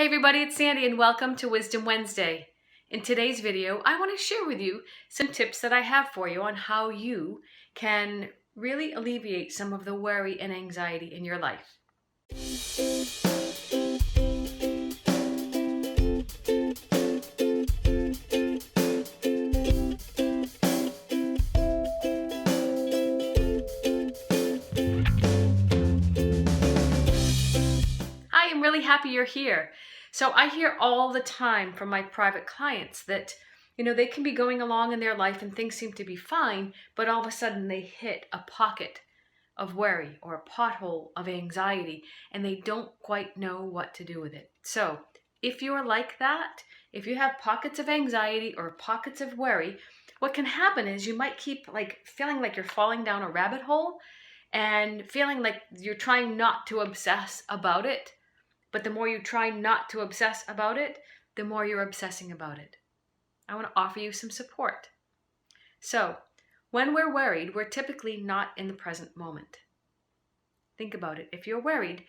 Hey everybody, it's Sandy and welcome to Wisdom Wednesday. In today's video, I want to share with you some tips that I have for you on how you can really alleviate some of the worry and anxiety in your life. Hi, I'm really happy you're here. So I hear all the time from my private clients that, they can be going along in their life and things seem to be fine, but all of a sudden they hit a pocket of worry or a pothole of anxiety and they don't quite know what to do with it. So if you're like that, if you have pockets of anxiety or pockets of worry, what can happen is you might keep feeling like you're falling down a rabbit hole and feeling like you're trying not to obsess about it. But the more you try not to obsess about it, the more you're obsessing about it. I want to offer you some support. So, when we're worried, we're typically not in the present moment. Think about it. If you're worried,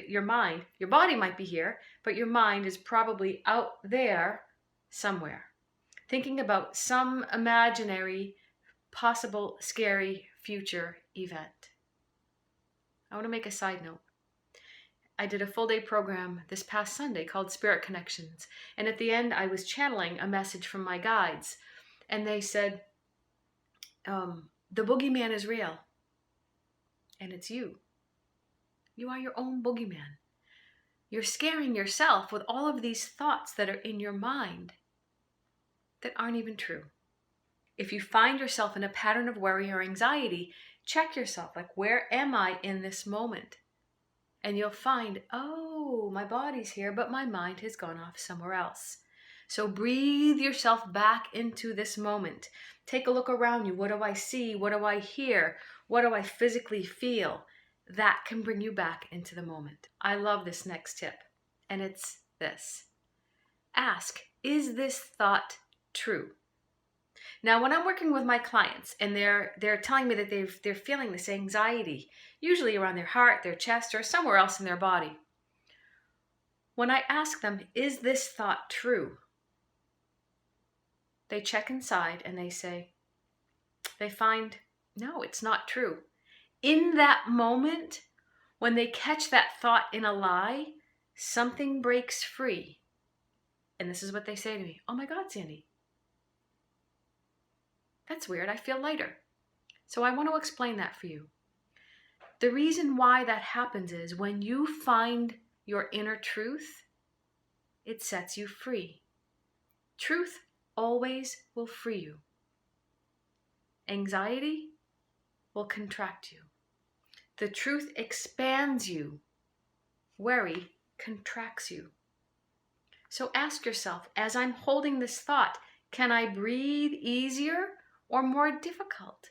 your mind, your body might be here, but your mind is probably out there somewhere, thinking about some imaginary, possible, scary future event. I want to make a side note. I did a full day program this past Sunday called Spirit Connections. And at the end, I was channeling a message from my guides. And they said, the boogeyman is real. And it's you. You are your own boogeyman. You're scaring yourself with all of these thoughts that are in your mind that aren't even true. If you find yourself in a pattern of worry or anxiety, check yourself. Where am I in this moment? And you'll find, oh, my body's here, but my mind has gone off somewhere else. So breathe yourself back into this moment. Take a look around you. What do I see? What do I hear? What do I physically feel? That can bring you back into the moment. I love this next tip, and it's this. Ask, is this thought true? Now, when I'm working with my clients and they're telling me that they're feeling this anxiety, usually around their heart, their chest, or somewhere else in their body, when I ask them, is this thought true? They check inside and they find, no, it's not true. In that moment, when they catch that thought in a lie, something breaks free. And this is what they say to me. Oh my God, Sandy. That's weird. I feel lighter. So I want to explain that for you. The reason why that happens is when you find your inner truth, it sets you free. Truth always will free you. Anxiety will contract you. The truth expands you. Worry contracts you. So ask yourself, as I'm holding this thought, can I breathe easier or more difficult?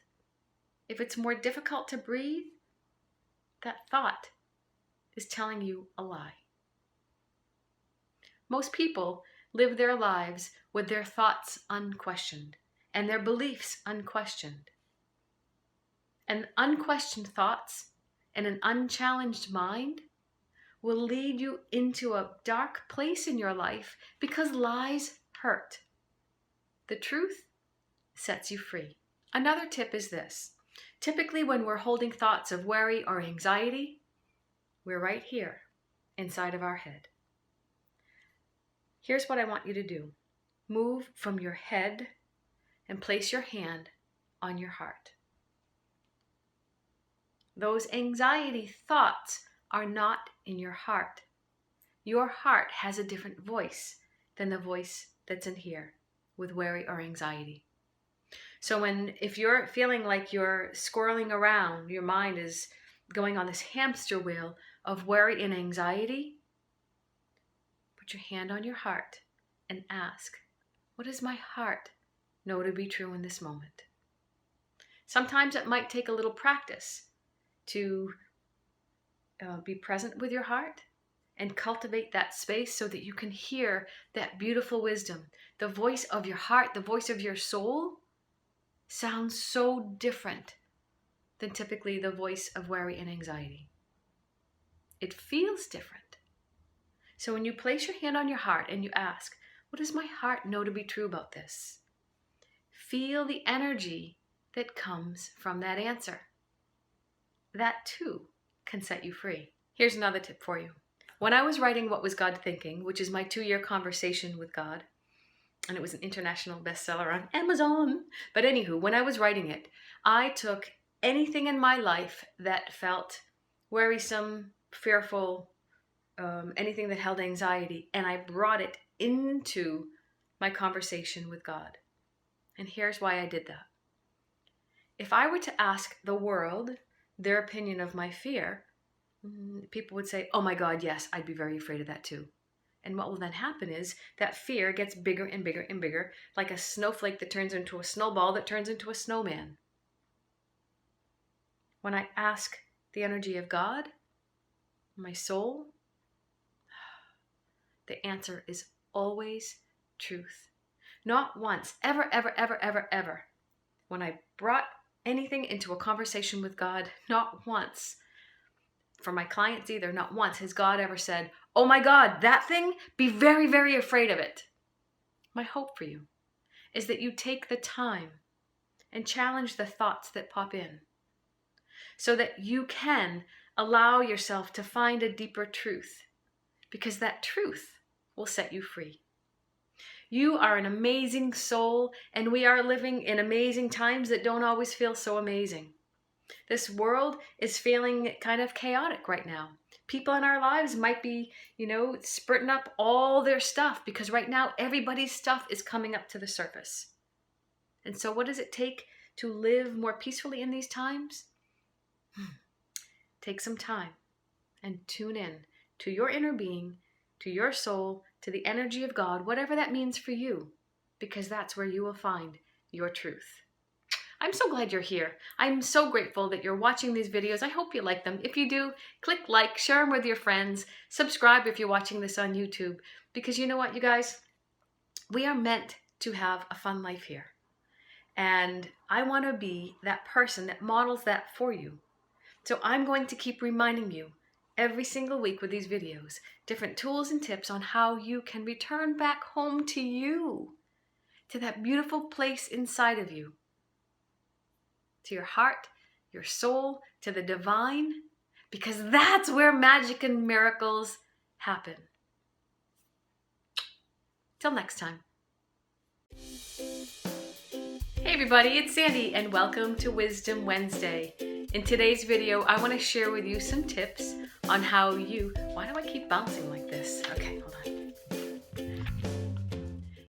If it's more difficult to breathe, that thought is telling you a lie. Most people live their lives with their thoughts unquestioned and their beliefs unquestioned. And unquestioned thoughts and an unchallenged mind will lead you into a dark place in your life because lies hurt. The truth sets you free. Another tip is this. Typically when we're holding thoughts of worry or anxiety, we're right here inside of our head. Here's what I want you to do. Move from your head and place your hand on your heart. Those anxiety thoughts are not in your heart. Your heart has a different voice than the voice that's in here with worry or anxiety. So if you're feeling like you're squirreling around, your mind is going on this hamster wheel of worry and anxiety, put your hand on your heart and ask, what does my heart know to be true in this moment? Sometimes it might take a little practice to be present with your heart and cultivate that space so that you can hear that beautiful wisdom. The voice of your heart, the voice of your soul, sounds so different than typically the voice of worry and anxiety. It feels different. So when you place your hand on your heart and you ask, what does my heart know to be true about this? Feel the energy that comes from that answer. That too can set you free. Here's another tip for you. When I was writing What Was God Thinking, which is my 2-year conversation with God, and it was an international bestseller on Amazon. But anywho, when I was writing it, I took anything in my life that felt worrisome, fearful, anything that held anxiety, and I brought it into my conversation with God. And here's why I did that. If I were to ask the world their opinion of my fear, people would say, oh my God, yes, I'd be very afraid of that too. And what will then happen is that fear gets bigger and bigger and bigger, like a snowflake that turns into a snowball that turns into a snowman. When I ask the energy of God, my soul, the answer is always truth. Not once, ever, ever, ever, ever, ever. When I brought anything into a conversation with God, not once, for my clients either, not once has God ever said, oh my God, that thing, be very, very afraid of it. My hope for you is that you take the time and challenge the thoughts that pop in so that you can allow yourself to find a deeper truth, because that truth will set you free. You are an amazing soul, and we are living in amazing times that don't always feel so amazing. This world is feeling kind of chaotic right now. People in our lives might be, spurting up all their stuff because right now everybody's stuff is coming up to the surface. And so what does it take to live more peacefully in these times? Take some time and tune in to your inner being, to your soul, to the energy of God, whatever that means for you, because that's where you will find your truth. I'm so glad you're here. I'm so grateful that you're watching these videos. I hope you like them. If you do, click like, share them with your friends, subscribe if you're watching this on YouTube, because you know what, you guys? We are meant to have a fun life here. And I want to be that person that models that for you. So I'm going to keep reminding you every single week with these videos, different tools and tips on how you can return back home to you, to that beautiful place inside of you, to your heart, your soul, to the divine, because that's where magic and miracles happen. Till next time. Hey everybody, it's Sandy and welcome to Wisdom Wednesday. In today's video, I want to share with you some tips on how why do I keep bouncing like this? Okay, hold on.